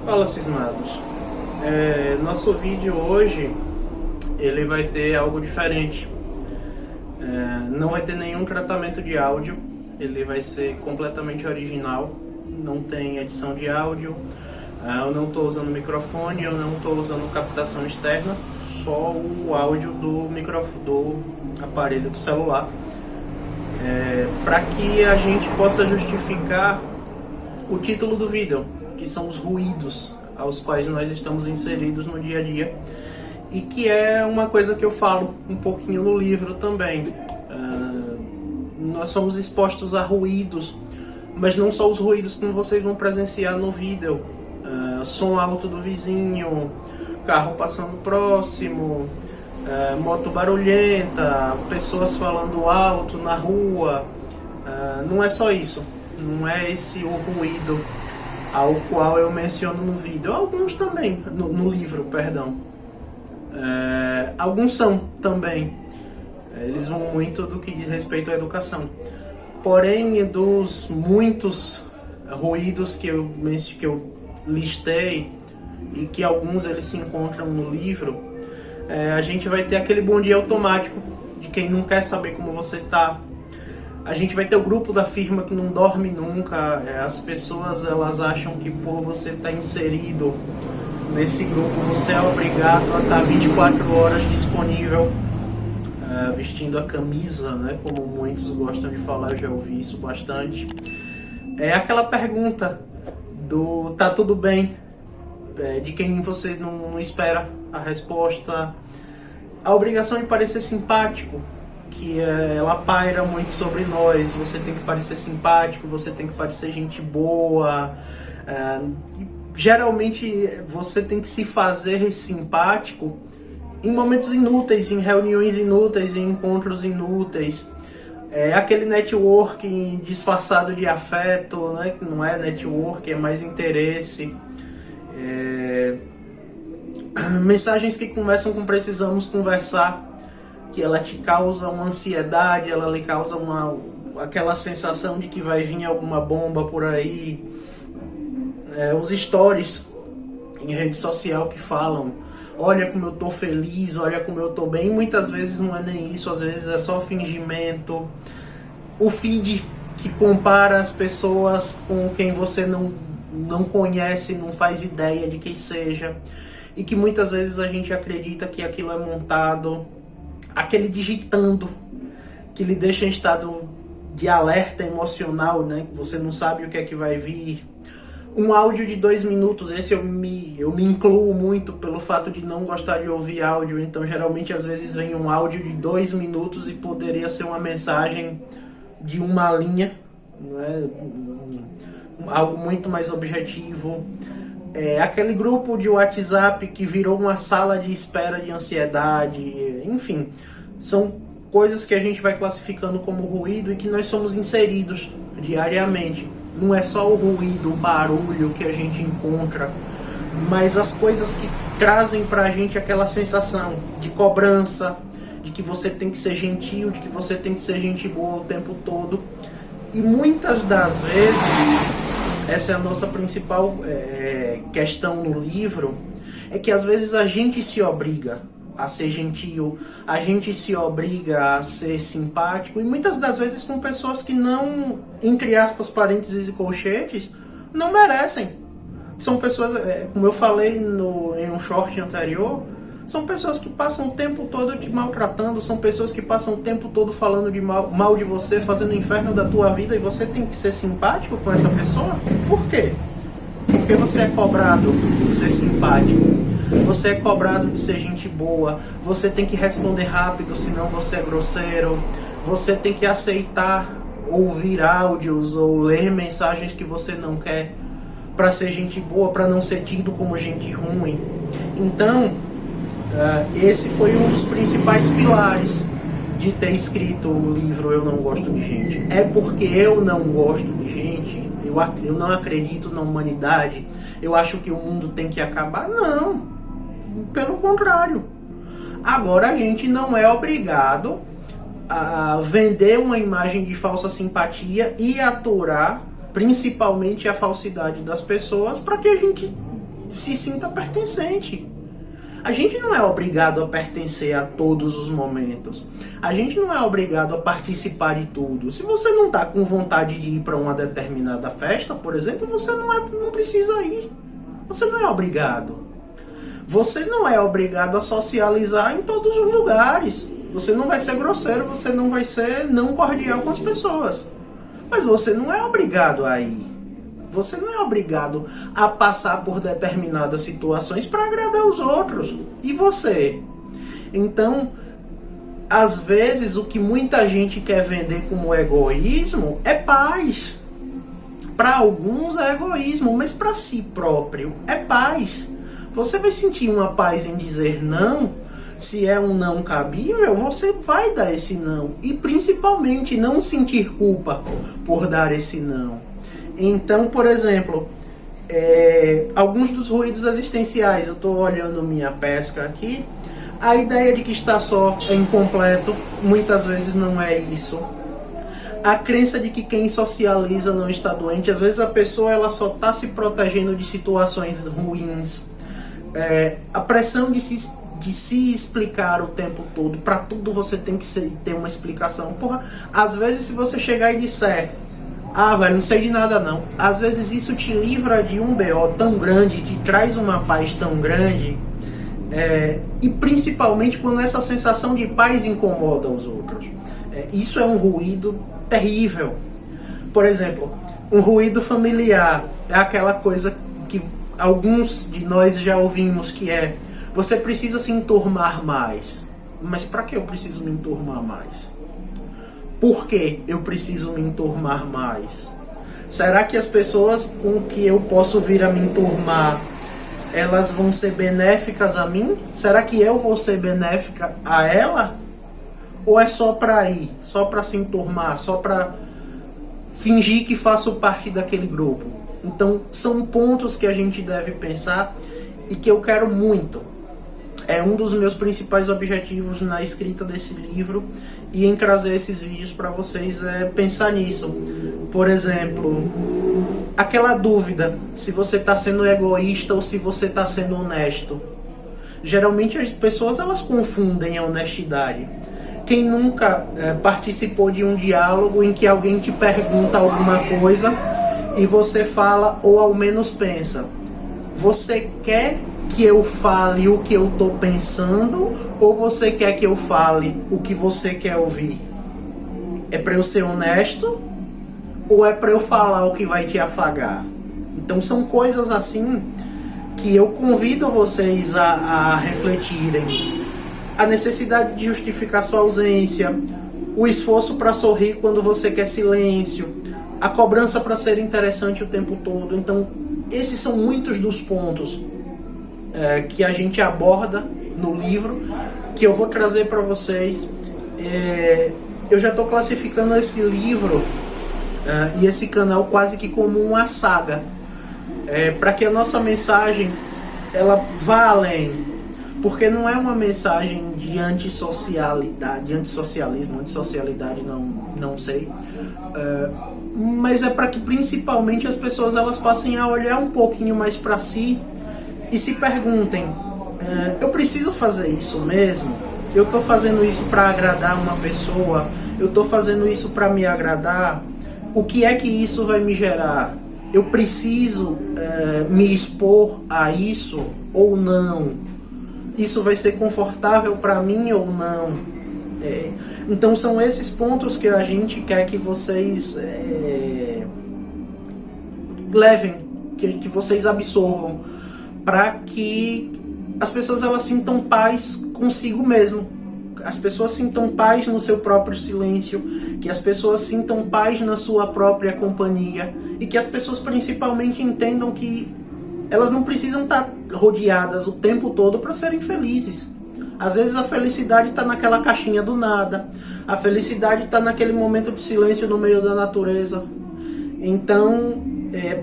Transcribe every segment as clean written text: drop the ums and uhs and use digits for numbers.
Fala, cismados. Nosso vídeo hoje ele vai ter algo diferente. Não vai ter nenhum tratamento de áudio, ele vai ser completamente original, não tem edição de áudio, eu não estou usando microfone, eu não estou usando captação externa, só o áudio do microfone, do aparelho do celular, para que a gente possa justificar o título do vídeo, que são os ruídos aos quais nós estamos inseridos no dia a dia, e que é uma coisa que eu falo um pouquinho no livro também. Nós somos expostos a ruídos, mas não só os ruídos que vocês vão presenciar no vídeo. Som alto do vizinho, carro passando próximo, moto barulhenta, pessoas falando alto na rua. Não é só isso, não é esse o ruído ao qual eu menciono no vídeo. Alguns também, no livro, perdão. Alguns são também. Eles vão muito do que diz respeito à educação. Porém, dos muitos ruídos que eu listei, e que alguns eles se encontram no livro, a gente vai ter aquele bom dia automático de quem não quer saber como você está. A gente vai ter o grupo da firma que não dorme nunca. As pessoas elas acham que por você estar inserido nesse grupo você é obrigado a estar 24 horas disponível, vestindo a camisa, né, como muitos gostam de falar, eu já ouvi isso bastante. É aquela pergunta do tá tudo bem, de quem você não espera a resposta. A obrigação de parecer simpático, que ela paira muito sobre nós. Você tem que parecer simpático, você tem que parecer gente boa. E geralmente você tem que se fazer simpático em momentos inúteis, em reuniões inúteis, em encontros inúteis. Aquele networking disfarçado de afeto, né? Que não é networking, é mais interesse. Mensagens que começam com precisamos conversar, que ela te causa uma ansiedade, ela lhe causa aquela sensação de que vai vir alguma bomba por aí. Os stories em rede social que falam: olha como eu tô feliz, olha como eu tô bem. Muitas vezes não é nem isso, às vezes é só fingimento. O feed que compara as pessoas com quem você não conhece, não faz ideia de quem seja, e que muitas vezes a gente acredita que aquilo é montado. Aquele digitando, que lhe deixa em estado de alerta emocional, né? Você não sabe o que é que vai vir. Um áudio de 2 minutos, esse eu me incluo muito pelo fato de não gostar de ouvir áudio. Então geralmente às vezes vem um áudio de 2 minutos e poderia ser uma mensagem de uma linha, não é? Algo muito mais objetivo. Aquele grupo de WhatsApp que virou uma sala de espera de ansiedade. Enfim, são coisas que a gente vai classificando como ruído e que nós somos inseridos diariamente. Não é só o ruído, o barulho que a gente encontra, mas as coisas que trazem pra gente aquela sensação de cobrança, de que você tem que ser gentil, de que você tem que ser gente boa o tempo todo. E muitas das vezes, essa é a nossa principal questão no livro, é que às vezes a gente se obriga a ser gentil, a gente se obriga a ser simpático, e muitas das vezes com pessoas que não, entre aspas, parênteses e colchetes, não merecem. São pessoas, como eu falei em um short anterior, são pessoas que passam o tempo todo te maltratando, são pessoas que passam o tempo todo falando mal de você, fazendo o inferno da tua vida, e você tem que ser simpático com essa pessoa? Por quê? Porque você é cobrado de ser simpático, você é cobrado de ser gente boa, você tem que responder rápido, senão você é grosseiro, você tem que aceitar ouvir áudios ou ler mensagens que você não quer para ser gente boa, para não ser tido como gente ruim. Então, esse foi um dos principais pilares de ter escrito o livro Eu Não Gosto de Gente. É porque eu não gosto de gente, eu não acredito na humanidade, eu acho que o mundo tem que acabar. Não, pelo contrário. Agora a gente não é obrigado a vender uma imagem de falsa simpatia e aturar principalmente a falsidade das pessoas para que a gente se sinta pertencente. A gente não é obrigado a pertencer a todos os momentos. A gente não é obrigado a participar de tudo. Se você não está com vontade de ir para uma determinada festa, por exemplo, você não precisa ir. Você não é obrigado. Você não é obrigado a socializar em todos os lugares. Você não vai ser grosseiro, você não vai ser não cordial com as pessoas. Mas você não é obrigado a ir. Você não é obrigado a passar por determinadas situações para agradar os outros. E você? Então, às vezes, o que muita gente quer vender como egoísmo é paz. Para alguns é egoísmo, mas para si próprio é paz. Você vai sentir uma paz em dizer não. Se é um não cabível, você vai dar esse não. E principalmente não sentir culpa por dar esse não. Então, por exemplo, alguns dos ruídos existenciais, eu estou olhando minha pesca aqui, a ideia de que está só é incompleto, muitas vezes não é isso. A crença de que quem socializa não está doente, às vezes a pessoa ela só está se protegendo de situações ruins. A pressão de se explicar o tempo todo, para tudo você tem que ter uma explicação. Porra, às vezes se você chegar e disser, velho, não sei de nada não. Às vezes isso te livra de um BO tão grande, te traz uma paz tão grande, e principalmente quando essa sensação de paz incomoda os outros. Isso é um ruído terrível. Por exemplo, um ruído familiar é aquela coisa que alguns de nós já ouvimos, que é: você precisa se enturmar mais. Mas para que eu preciso me enturmar mais? Por que eu preciso me enturmar mais? Será que as pessoas com que eu posso vir a me enturmar, elas vão ser benéficas a mim? Será que eu vou ser benéfica a ela? Ou é só para ir, só para se enturmar, só para fingir que faço parte daquele grupo? Então são pontos que a gente deve pensar e que eu quero muito. É um dos meus principais objetivos na escrita desse livro e em trazer esses vídeos para vocês, é pensar nisso. Por exemplo, aquela dúvida se você está sendo egoísta ou se você está sendo honesto. Geralmente as pessoas elas confundem a honestidade. Quem nunca participou de um diálogo em que alguém te pergunta alguma coisa e você fala ou ao menos pensa: você quer que eu fale o que eu estou pensando, ou você quer que eu fale o que você quer ouvir? É para eu ser honesto, ou é para eu falar o que vai te afagar? Então são coisas assim que eu convido vocês a refletirem. A necessidade de justificar sua ausência, o esforço para sorrir quando você quer silêncio, a cobrança para ser interessante o tempo todo. Então esses são muitos dos pontos que a gente aborda no livro, que eu vou trazer para vocês. Eu já estou classificando esse livro e esse canal quase que como uma saga, para que a nossa mensagem ela vá além, porque não é uma mensagem de antissocialidade, antissocialidade não sei, mas é para que principalmente as pessoas elas passem a olhar um pouquinho mais para si e se perguntem: eu preciso fazer isso mesmo? Eu estou fazendo isso para agradar uma pessoa? Eu estou fazendo isso para me agradar? O que é que isso vai me gerar? Eu preciso me expor a isso ou não? Isso vai ser confortável para mim ou não? Então são esses pontos que a gente quer que vocês levem, que vocês absorvam, para que as pessoas elas sintam paz consigo mesmo, as pessoas sintam paz no seu próprio silêncio, que as pessoas sintam paz na sua própria companhia, e que as pessoas principalmente entendam que elas não precisam estar rodeadas o tempo todo para serem felizes. Às vezes a felicidade está naquela caixinha do nada, a felicidade está naquele momento de silêncio no meio da natureza. Então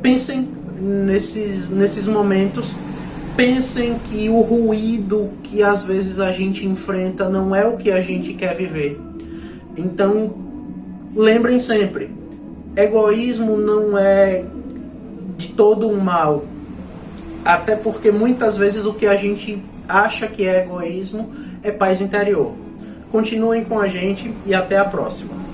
pensem nesses momentos. Pensem que o ruído que às vezes a gente enfrenta não é o que a gente quer viver. Então, lembrem sempre, egoísmo não é de todo um mal. Até porque muitas vezes o que a gente acha que é egoísmo é paz interior. Continuem com a gente e até a próxima.